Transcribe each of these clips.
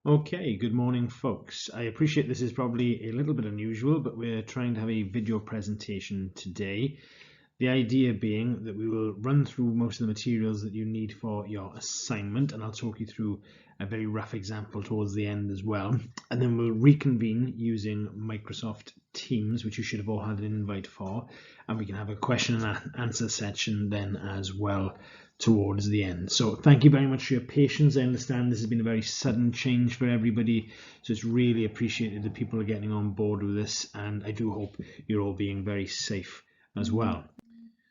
Okay, good morning, folks. I appreciate this is probably a little bit unusual, but we're trying to have a video presentation today. The idea being that we will run through most of the materials that you need for your assignment, and I'll talk you through a very rough example towards the end as well. And then we'll reconvene using Microsoft Teams, which you should have all had an invite for, and we can have a question and answer section then as well towards the end. So thank you very much for your patience. I understand this has been a very sudden change for everybody, so it's really appreciated that people are getting on board with this, and I do hope you're all being very safe as well.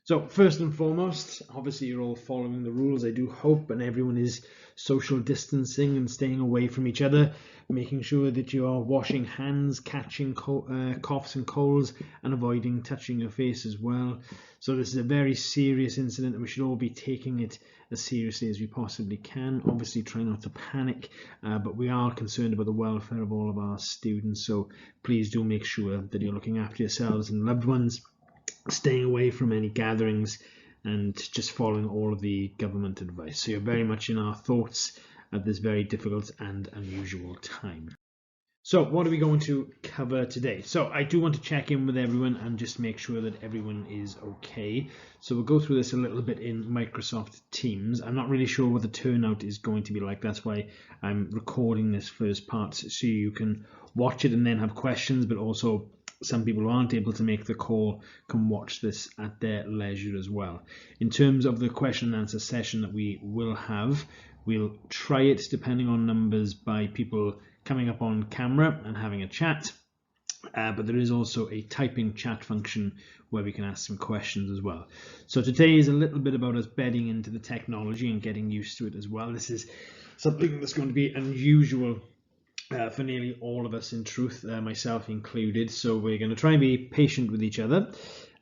So first and foremost, obviously you're all following the rules, I do hope, and everyone is social distancing and staying away from each other, making sure that you are washing hands, catching coughs and colds, and avoiding touching your face as well. So this is a very serious incident, and we should all be taking it as seriously as we possibly can. Obviously try not to panic, but we are concerned about the welfare of all of our students, so please do make sure that you're looking after yourselves and loved ones, staying away from any gatherings, and just following all of the government advice. So you're very much in our thoughts at this very difficult and unusual time. So what are we going to cover today? So I do want to check in with everyone and just make sure that everyone is okay. So we'll go through this a little bit in Microsoft Teams. I'm not really sure what the turnout is going to be like. That's why I'm recording this first part, so you can watch it and then have questions, but also some people who aren't able to make the call can watch this at their leisure as well. In terms of the question and answer session that we will have, we'll try it depending on numbers by people coming up on camera and having a chat, but there is also a typing chat function where we can ask some questions as well. So today is a little bit about us bedding into the technology and getting used to it as well. This is something that's going to be unusual for nearly all of us, in truth, myself included. So we're going to try and be patient with each other,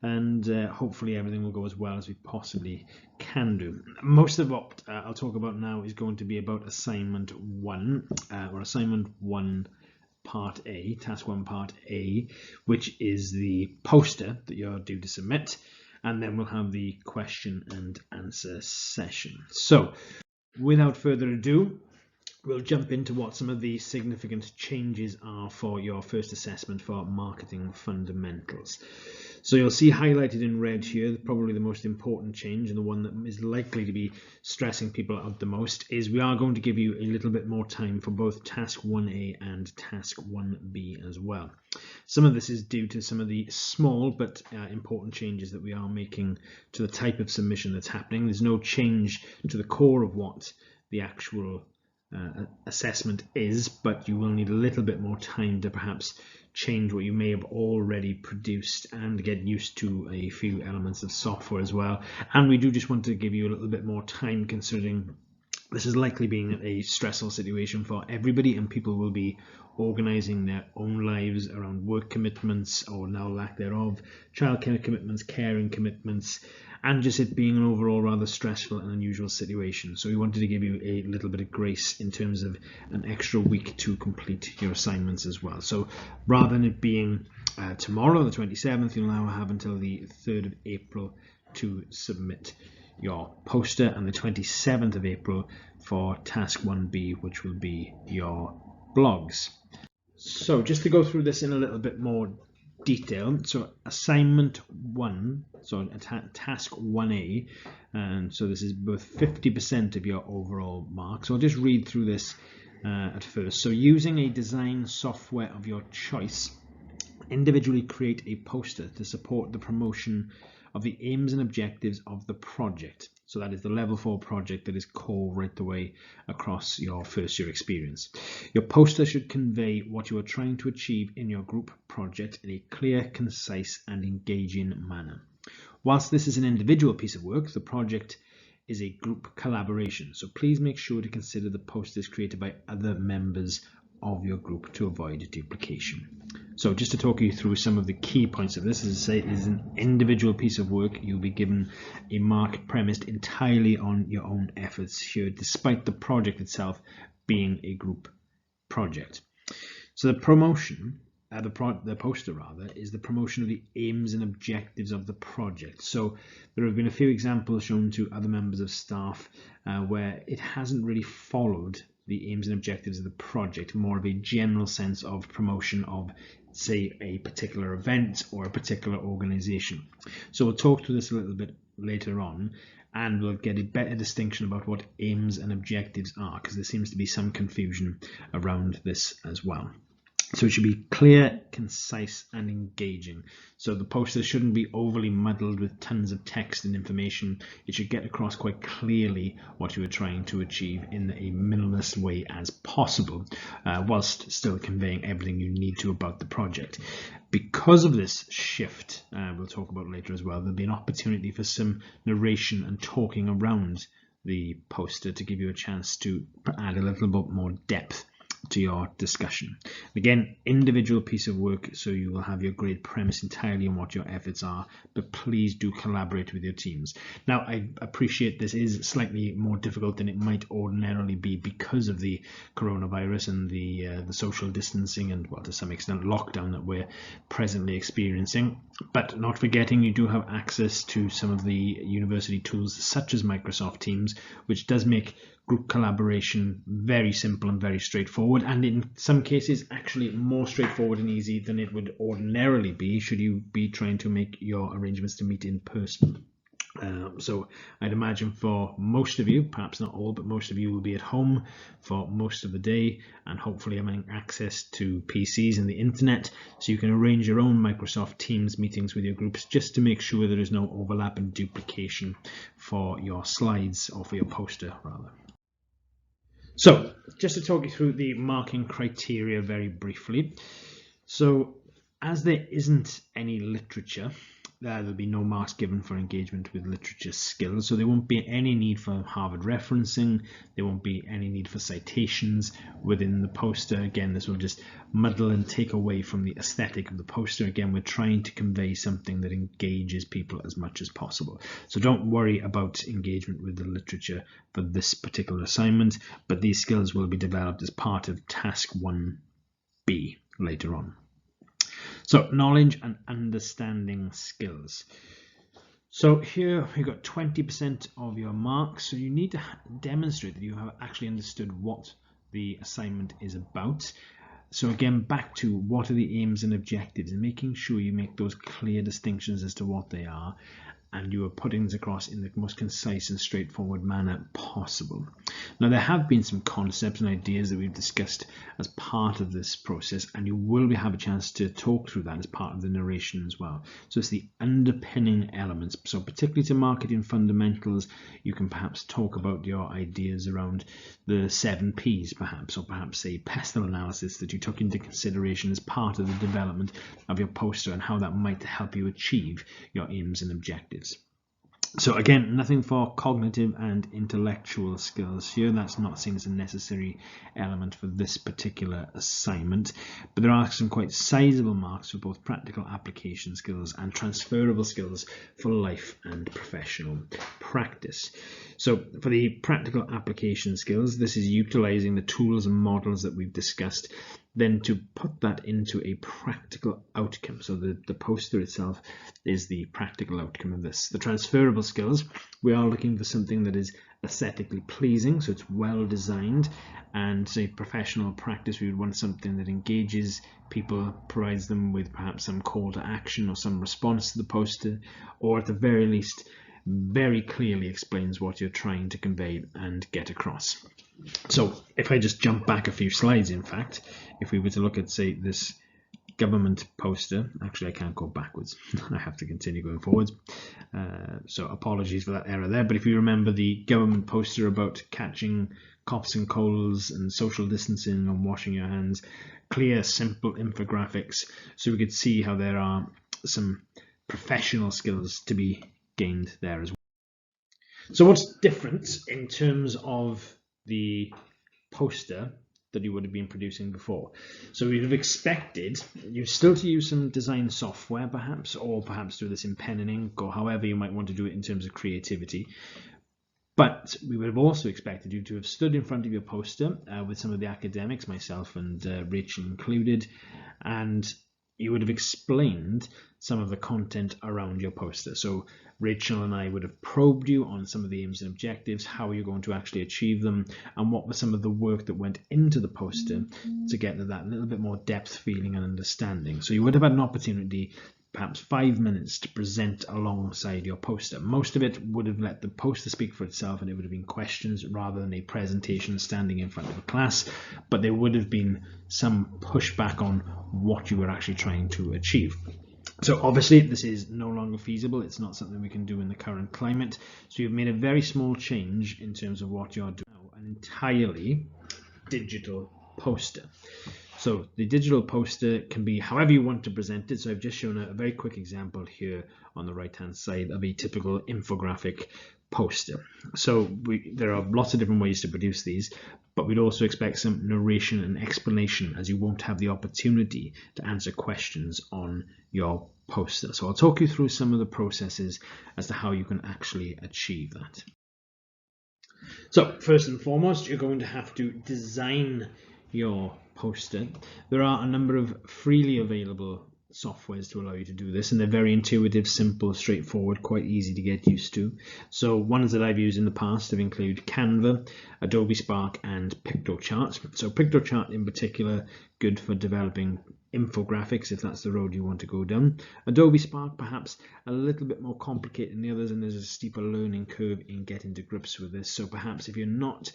and hopefully everything will go as well as we possibly can do. Most of what I'll talk about now is going to be about assignment 1, or assignment 1 part A, task 1 part A, which is the poster that you're due to submit, and then we'll have the question and answer session. So without further ado, we'll jump into what some of the significant changes are for your first assessment for marketing fundamentals. So you'll see highlighted in red here, probably the most important change, and the one that is likely to be stressing people out the most, is we are going to give you a little bit more time for both task 1A and task 1B as well. Some of this is due to some of the small but important changes that we are making to the type of submission that's happening. There's no change to the core of what the actual assessment is, but you will need a little bit more time to perhaps change what you may have already produced and get used to a few elements of software as well. And we do just want to give you a little bit more time, considering this is likely being a stressful situation for everybody, and people will be organising their own lives around work commitments, or now lack thereof, childcare commitments, caring commitments, and just it being an overall rather stressful and unusual situation. So we wanted to give you a little bit of grace in terms of an extra week to complete your assignments as well. So rather than it being tomorrow, the 27th, you'll now have until the 3rd of April to submit your poster, and the 27th of April for task 1B, which will be your blogs. So just to go through this in a little bit more detail, so assignment 1, so task 1A, and so this is both 50% of your overall mark. So I'll just read through this at first. So using a design software of your choice, individually create a poster to support the promotion of the aims and objectives of the project. So that is the level 4 project that is core right the way across your first year experience. Your poster should convey what you are trying to achieve in your group project in a clear, concise and engaging manner. Whilst this is an individual piece of work, the project is a group collaboration, so please make sure to consider the posters created by other members of your group to avoid duplication. So just to talk you through some of the key points of this, as I say, it is an individual piece of work. You'll be given a mark premised entirely on your own efforts here, despite the project itself being a group project. So the promotion, the poster rather, is the promotion of the aims and objectives of the project. So there have been a few examples shown to other members of staff where it hasn't really followed the aims and objectives of the project, more of a general sense of promotion of, say, a particular event or a particular organization. So we'll talk through this a little bit later on, and we'll get a better distinction about what aims and objectives are, because there seems to be some confusion around this as well. So it should be clear, concise, and engaging. So the poster shouldn't be overly muddled with tons of text and information. It should get across quite clearly what you are trying to achieve in a minimalist way as possible, whilst still conveying everything you need to about the project. Because of this shift, we'll talk about later as well, there'll be an opportunity for some narration and talking around the poster to give you a chance to add a little bit more depth to your discussion. Again, individual piece of work, so you will have your grade premise entirely on what your efforts are, but please do collaborate with your teams. Now, I appreciate this is slightly more difficult than it might ordinarily be because of the coronavirus and the social distancing and, well, to some extent, lockdown that we're presently experiencing, but not forgetting you do have access to some of the university tools such as Microsoft Teams, which does make group collaboration very simple and very straightforward, and in some cases actually more straightforward and easy than it would ordinarily be should you be trying to make your arrangements to meet in person. So I'd imagine for most of you, perhaps not all, but most of you will be at home for most of the day and hopefully having access to PCs and the internet, so you can arrange your own Microsoft Teams meetings with your groups just to make sure there is no overlap and duplication for your slides, or for your poster rather. So just to talk you through the marking criteria very briefly. So as there isn't any literature, there'll be no marks given for engagement with literature skills, so there won't be any need for Harvard referencing, there won't be any need for citations within the poster. Again, this will just muddle and take away from the aesthetic of the poster. Again, we're trying to convey something that engages people as much as possible, so don't worry about engagement with the literature for this particular assignment, but these skills will be developed as part of task 1B later on. So knowledge and understanding skills. So here we've got 20% of your marks. So you need to demonstrate that you have actually understood what the assignment is about. So again, back to what are the aims and objectives, and making sure you make those clear distinctions as to what they are, and you are putting this across in the most concise and straightforward manner possible. Now, there have been some concepts and ideas that we've discussed as part of this process, and you will have a chance to talk through that as part of the narration as well. So it's the underpinning elements. So particularly to marketing fundamentals, you can perhaps talk about your ideas around the 7 Ps perhaps, or perhaps a pestle analysis that you took into consideration as part of the development of your poster, and how that might help you achieve your aims and objectives. So again, nothing for cognitive and intellectual skills here. That's not seen as a necessary element for this particular assignment, but there are some quite sizable marks for both practical application skills and transferable skills for life and professional practice. So for the practical application skills, this is utilizing the tools and models that we've discussed, then to put that into a practical outcome. So the poster itself is the practical outcome of this. The transferable skills, we are looking for something that is aesthetically pleasing, so it's well designed, and say professional practice, we would want something that engages people, provides them with perhaps some call to action or some response to the poster, or at the very least very clearly explains what you're trying to convey and get across. So if I just jump back a few slides, in fact, if we were to look at, say, this government poster, actually I can't go backwards, I have to continue going forwards, so apologies for that error there, but if you remember the government poster about catching coughs and colds and social distancing and washing your hands, clear, simple infographics, so we could see how there are some professional skills to be gained there as well. So what's different in terms of the poster that you would have been producing before? So we'd have expected you still to use some design software perhaps, or perhaps do this in pen and ink, or however you might want to do it in terms of creativity. But we would have also expected you to have stood in front of your poster with some of the academics, myself and Rachel included, and you would have explained some of the content around your poster. So Rachel and I would have probed you on some of the aims and objectives, how you're going to actually achieve them, and what was some of the work that went into the poster to get to that little bit more depth, feeling and understanding. So you would have had an opportunity, perhaps 5 minutes, to present alongside your poster. Most of it would have let the poster speak for itself, and it would have been questions rather than a presentation standing in front of a class, but there would have been some pushback on what you were actually trying to achieve. So obviously this is no longer feasible. It's not something we can do in the current climate. So you've made a very small change in terms of what you're doing now, an entirely digital poster. So the digital poster can be however you want to present it. So I've just shown a very quick example here on the right hand side of a typical infographic poster. So there are lots of different ways to produce these, but we'd also expect some narration and explanation, as you won't have the opportunity to answer questions on your poster. So I'll talk you through some of the processes as to how you can actually achieve that. So first and foremost, you're going to have to design your poster. There are a number of freely available softwares to allow you to do this, and they're very intuitive, simple, straightforward, quite easy to get used to. So ones that I've used in the past have included Canva, Adobe Spark and Piktochart. So Piktochart in particular, good for developing infographics if that's the road you want to go down. Adobe Spark perhaps a little bit more complicated than the others, and there's a steeper learning curve in getting to grips with this. So perhaps if you're not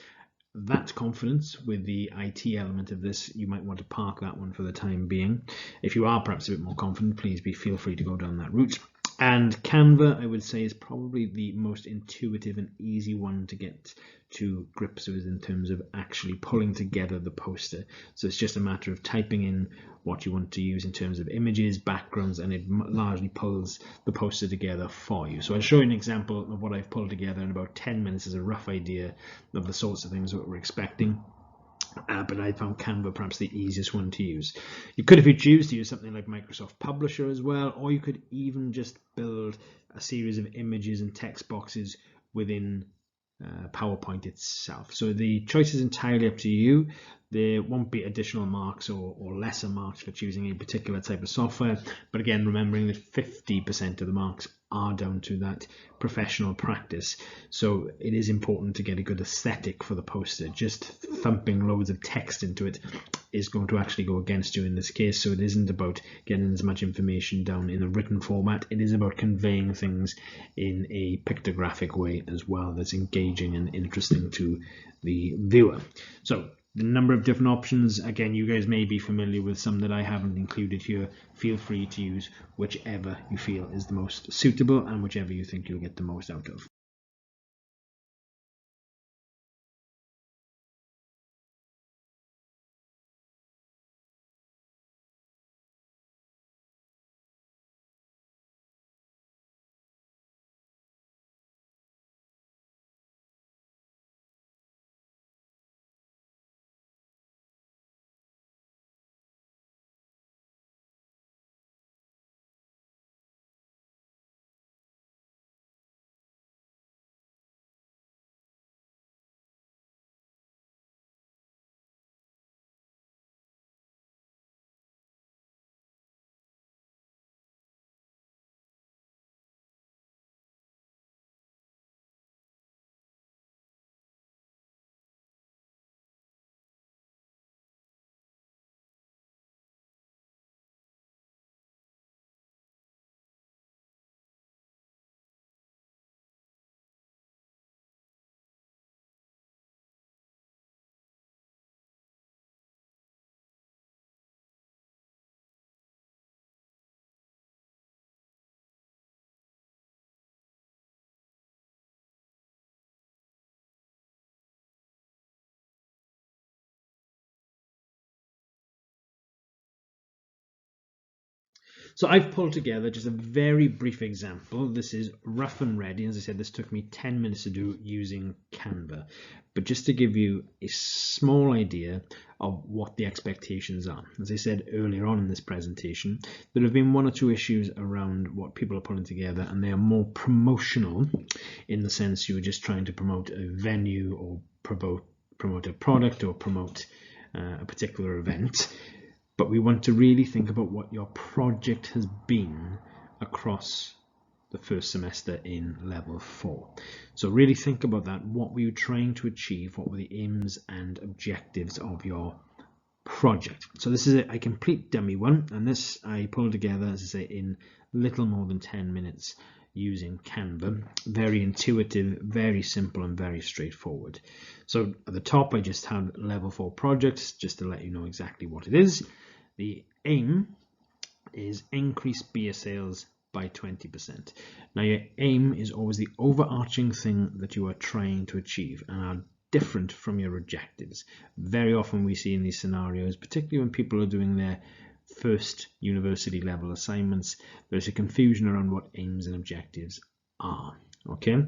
that confident with the IT element of this, you might want to park that one for the time being. If you are perhaps a bit more confident, please feel free to go down that route. And Canva, I would say, is probably the most intuitive and easy one to get to grips with in terms of actually pulling together the poster. So it's just a matter of typing in what you want to use in terms of images, backgrounds, and it largely pulls the poster together for you. So I'll show you an example of what I've pulled together in about 10 minutes as a rough idea of the sorts of things that we're expecting. But I found Canva perhaps the easiest one to use. You could, if you choose, to use something like Microsoft Publisher as well, or you could even just build a series of images and text boxes within PowerPoint itself. So the choice is entirely up to you. There won't be additional marks or lesser marks for choosing a particular type of software, but again, remembering that 50% of the marks are down to that professional practice. So it is important to get a good aesthetic for the poster. Just thumping loads of text into it is going to actually go against you in this case. So it isn't about getting as much information down in a written format. It is about conveying things in a pictographic way as well that's engaging and interesting to the viewer. So the number of different options, again, you guys may be familiar with some that I haven't included here. Feel free to use whichever you feel is the most suitable and whichever you think you'll get the most out of. So I've pulled together just a very brief example. This is rough and ready. As I said, this took me 10 minutes to do using Canva. But just to give you a small idea of what the expectations are. As I said earlier on in this presentation, there have been one or two issues around what people are pulling together, and they are more promotional in the sense you're just trying to promote a venue or promote a product or promote a particular event. but we want to really think about what your project has been across the first semester in level 4. So really think about that. What were you trying to achieve? What were the aims and objectives of your project? So this is a complete dummy one, and this I pulled together, as I say, in little more than 10 minutes using Canva. Very intuitive, very simple, and very straightforward. So at the top I just have level 4 projects, just to let you know exactly what it is. The aim is increase beer sales by 20%. Now your aim is always the overarching thing that you are trying to achieve and are different from your objectives. Very often we see in these scenarios, particularly when people are doing their first university level assignments, there's a confusion around what aims and objectives are. Okay,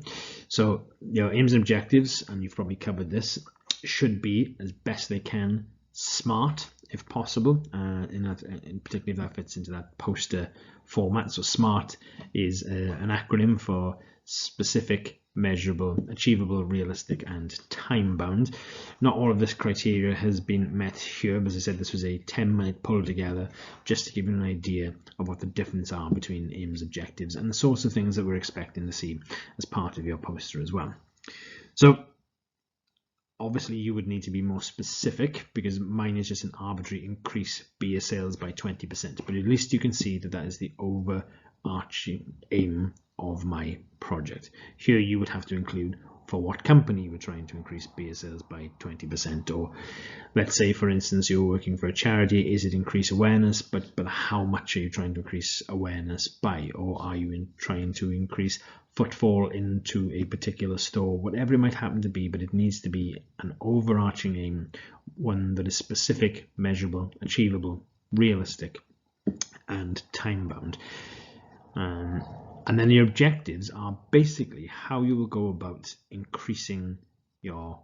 so your aims and objectives, and you've probably covered this, should be as best they can SMART if possible, particularly if that fits into that poster format. So SMART is an acronym for specific, measurable, achievable, realistic, and time-bound. Not all of this criteria has been met here, but as I said, this was a 10-minute pull together just to give you an idea of what the difference are between aims, objectives, and the sorts of things that we're expecting to see as part of your poster as well. So obviously you would need to be more specific, because mine is just an arbitrary increase beer sales by 20%, but at least you can see that that is the overarching aim of my project. Here you would have to include for what company you were trying to increase beer sales by 20%, or let's say for instance you're working for a charity, is it increase awareness, but how much are you trying to increase awareness by, or are you trying to increase footfall into a particular store, whatever it might happen to be, but it needs to be an overarching aim, one that is specific, measurable, achievable, realistic, and time-bound. And then the objectives are basically how you will go about increasing your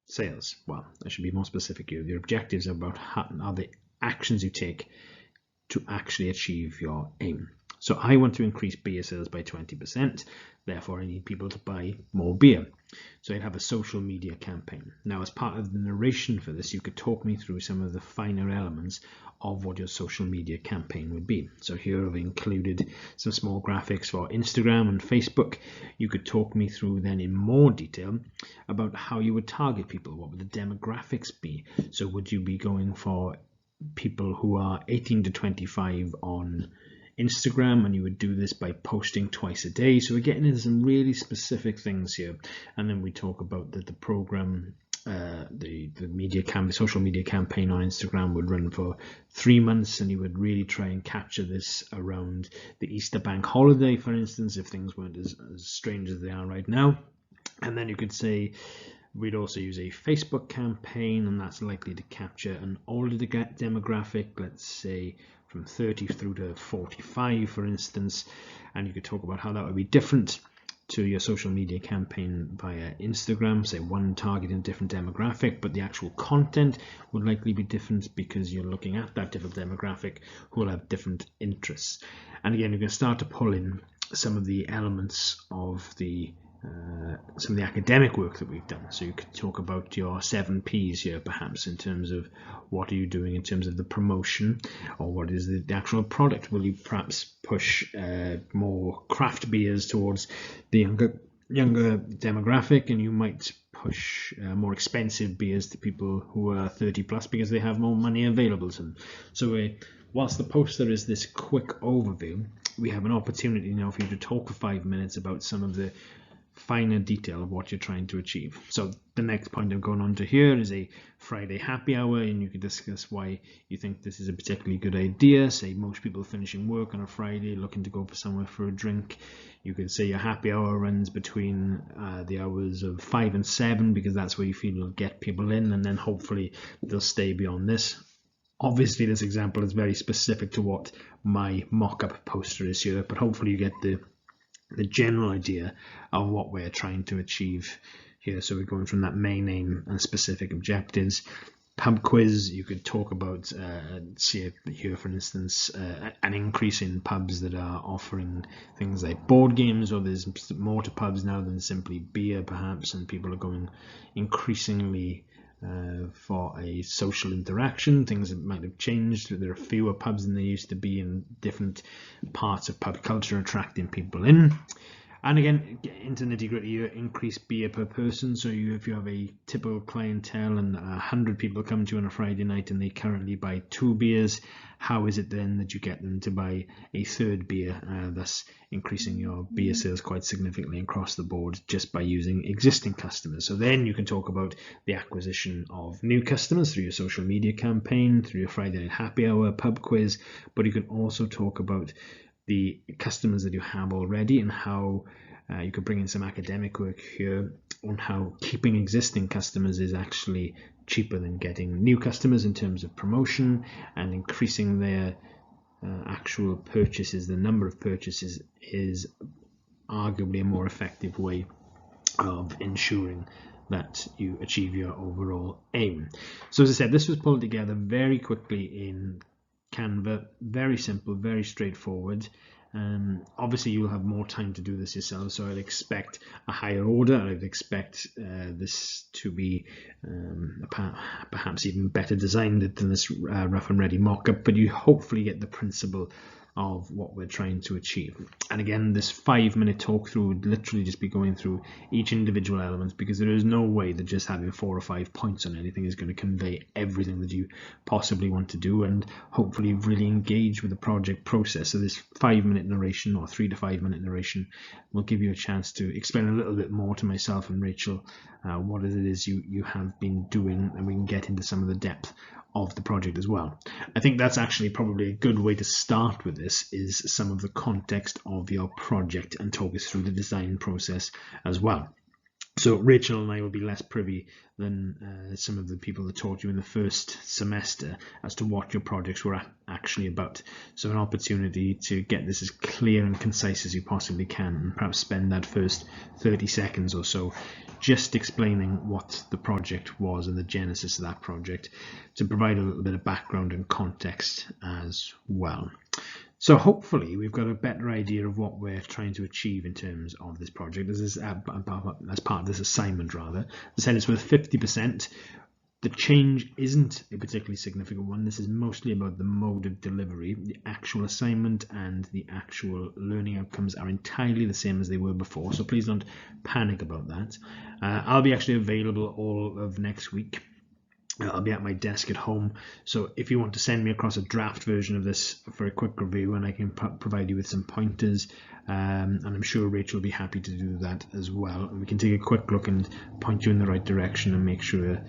sales. Well, I should be more specific here. The objectives are about are the actions you take to actually achieve your aim. So I want to increase beer sales by 20%, therefore I need people to buy more beer. So I'd have a social media campaign. Now, as part of the narration for this, you could talk me through some of the finer elements of what your social media campaign would be. So here I've included some small graphics for Instagram and Facebook. You could talk me through then in more detail about how you would target people. What would the demographics be? So would you be going for people who are 18 to 25 on Instagram, and you would do this by posting twice a day? So we're getting into some really specific things here, and then we talk about that the program, the social media campaign on Instagram would run for 3 months, and you would really try and capture this around the Easter bank holiday, for instance, if things weren't as strange as they are right now. And then you could say we'd also use a Facebook campaign, and that's likely to capture an older demographic, let's say from 30 through to 45, for instance, and you could talk about how that would be different to your social media campaign via Instagram, say one targeting a different demographic, but the actual content would likely be different because you're looking at that different demographic who will have different interests. And again, you're going to start to pull in some of the elements of some of the academic work that we've done. So you could talk about your 7 Ps here, perhaps, in terms of what are you doing in terms of the promotion, or what is the actual product. Will you perhaps push more craft beers towards the younger demographic, and you might push more expensive beers to people who are 30 plus because they have more money available to them. So whilst the poster is this quick overview, we have an opportunity now for you to talk for 5 minutes about some of the finer detail of what you're trying to achieve. So the next point I'm going on to here is a Friday happy hour, and you can discuss why you think this is a particularly good idea. Say most people finishing work on a Friday looking to go for somewhere for a drink. You could say your happy hour runs between the hours of 5 and 7, because that's where you feel you'll get people in, and then hopefully they'll stay beyond this. Obviously this example is very specific to what my mock-up poster is here, but hopefully you get the general idea of what we're trying to achieve here. So we're going from that main aim and specific objectives. Pub quiz, you could talk about, see here for instance, an increase in pubs that are offering things like board games, or there's more to pubs now than simply beer perhaps, and people are going increasingly for a social interaction. Things might have changed. There are fewer pubs than there used to be, and different parts of pub culture attracting people in. And again, get into nitty-gritty, you increase beer per person. So if you have a typical clientele and 100 people come to you on a Friday night and they currently buy 2 beers, how is it then that you get them to buy a 3rd beer, thus increasing your beer sales quite significantly across the board just by using existing customers? So then you can talk about the acquisition of new customers through your social media campaign, through your Friday night happy hour, pub quiz, but you can also talk about the customers that you have already and how you could bring in some academic work here on how keeping existing customers is actually cheaper than getting new customers in terms of promotion, and increasing their actual purchases. The number of purchases is arguably a more effective way of ensuring that you achieve your overall aim. So as I said, this was pulled together very quickly in Canva, very simple, very straightforward. Obviously you'll have more time to do this yourself, so I'd expect a higher order. I'd expect this to be perhaps even better designed than this rough and ready mock-up, but you hopefully get the principle of what we're trying to achieve. And again, this 5-minute talk through would literally just be going through each individual element, because there is no way that just having 4 or 5 points on anything is going to convey everything that you possibly want to do, and hopefully really engage with the project process. So this 5-minute narration, or 3 to 5 minute narration, will give you a chance to explain a little bit more to myself and Rachel what it is you have been doing, and we can get into some of the depth of the project as well. I think that's actually probably a good way to start with this, is some of the context of your project, and talk us through the design process as well. So Rachel and I will be less privy than some of the people that taught you in the first semester as to what your projects were actually about. So an opportunity to get this as clear and concise as you possibly can, and perhaps spend that first 30 seconds or so just explaining what the project was and the genesis of that project, to provide a little bit of background and context as well. So hopefully we've got a better idea of what we're trying to achieve in terms of this project. This is as part of this assignment, rather. As I said, it's worth 50%. The change isn't a particularly significant one. This is mostly about the mode of delivery. The actual assignment and the actual learning outcomes are entirely the same as they were before, so please don't panic about that. I'll be actually available all of next week. I'll be at my desk at home, so if you want to send me across a draft version of this for a quick review, and I can provide you with some pointers, and I'm sure Rachel will be happy to do that as well, and we can take a quick look and point you in the right direction and make sure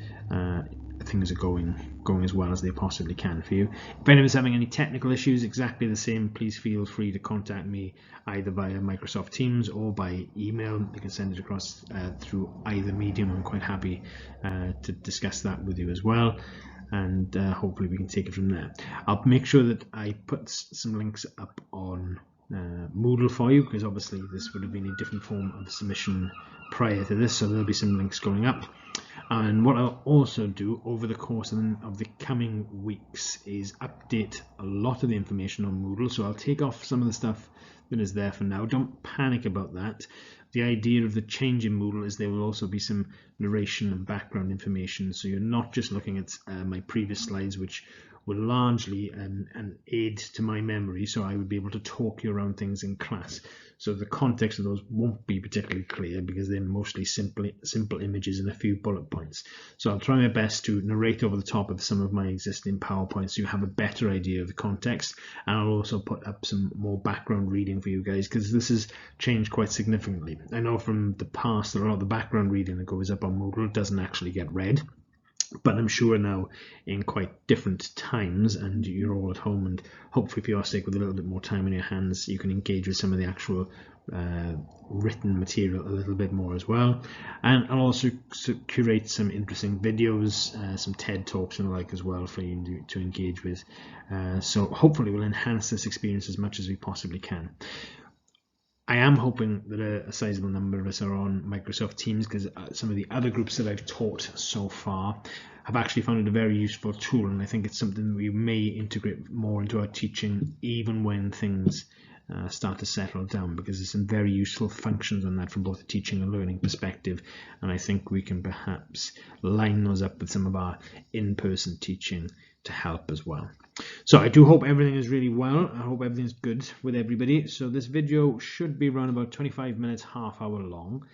things are going as well as they possibly can for you. If anyone's having any technical issues, exactly the same, please feel free to contact me either via Microsoft Teams or by email. You can send it across through either medium. I'm quite happy to discuss that with you as well, and hopefully we can take it from there. I'll make sure that I put some links up on Moodle for you, because obviously this would have been a different form of submission prior to this, so there'll be some links going up. And what I'll also do over the course of the coming weeks is update a lot of the information on Moodle. So I'll take off some of the stuff that is there for now. Don't panic about that. The idea of the change in Moodle is there will also be some narration and background information. So you're not just looking at my previous slides, which were largely an aid to my memory, so I would be able to talk you around things in class. So the context of those won't be particularly clear, because they're mostly simple images and a few bullet points. So I'll try my best to narrate over the top of some of my existing PowerPoints so you have a better idea of the context, and I'll also put up some more background reading for you guys, because this has changed quite significantly. I know from the past that a lot of the background reading that goes up on Moodle doesn't actually get read, but I'm sure now in quite different times, and you're all at home, and hopefully for your sake with a little bit more time in your hands, you can engage with some of the actual written material a little bit more as well. And I'll also curate some interesting videos, some TED Talks and the like as well for you to engage with. So hopefully we'll enhance this experience as much as we possibly can. I am hoping that a sizable number of us are on Microsoft Teams, because some of the other groups that I've taught so far have actually found it a very useful tool, and I think it's something we may integrate more into our teaching, even when things start to settle down, because there's some very useful functions on that from both a teaching and learning perspective, and I think we can perhaps line those up with some of our in-person teaching to help as well. So I do hope everything is really well. I hope everything's good with everybody. So this video should be around about 25 minutes, half hour long.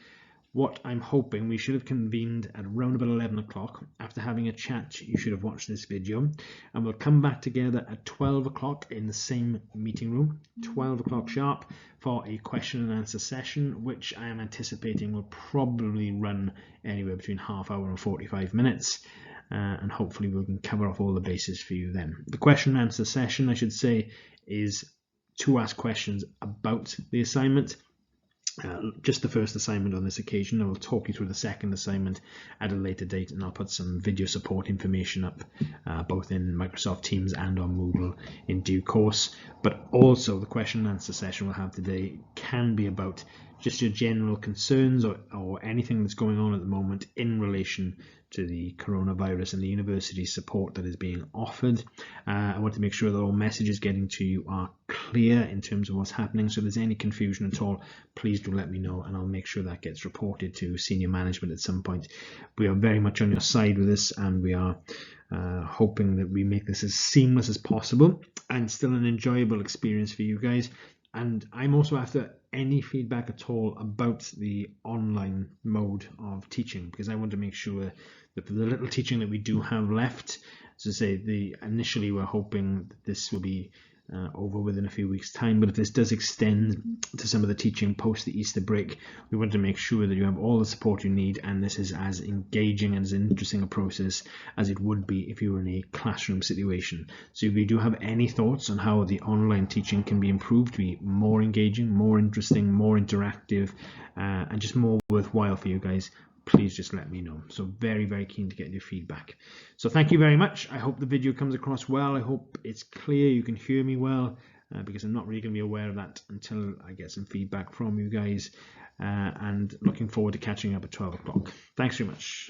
What I'm hoping, we should have convened at around about 11 o'clock. After having a chat, you should have watched this video, and we'll come back together at 12 o'clock in the same meeting room, 12 o'clock sharp, for a question and answer session, which I am anticipating will probably run anywhere between half hour and 45 minutes. And hopefully we can cover off all the bases for you then. The question and answer session, I should say, is to ask questions about the assignment. Just the first assignment on this occasion. I will talk you through the second assignment at a later date, and I'll put some video support information up both in Microsoft Teams and on Moodle in due course. But also the question and answer session we'll have today can be about just your general concerns or anything that's going on at the moment in relation to the coronavirus and the university support that is being offered. I want to make sure that all messages getting to you are clear in terms of what's happening. So if there's any confusion at all, please do let me know, and I'll make sure that gets reported to senior management at some point. We are very much on your side with this, and we are hoping that we make this as seamless as possible and still an enjoyable experience for you guys. And I'm also after any feedback at all about the online mode of teaching, because I want to make sure that for the little teaching that we do have left, as I say, initially we're hoping that this will be over within a few weeks' time, but if this does extend to some of the teaching post the Easter break, we want to make sure that you have all the support you need, and this is as engaging and as interesting a process as it would be if you were in a classroom situation. So if you do have any thoughts on how the online teaching can be improved to be more engaging, more interesting, more interactive, and just more worthwhile for you guys, please just let me know. So very, very keen to get your feedback. So thank you very much. I hope the video comes across well. I hope it's clear, you can hear me well, because I'm not really going to be aware of that until I get some feedback from you guys. And looking forward to catching up at 12 o'clock. Thanks very much.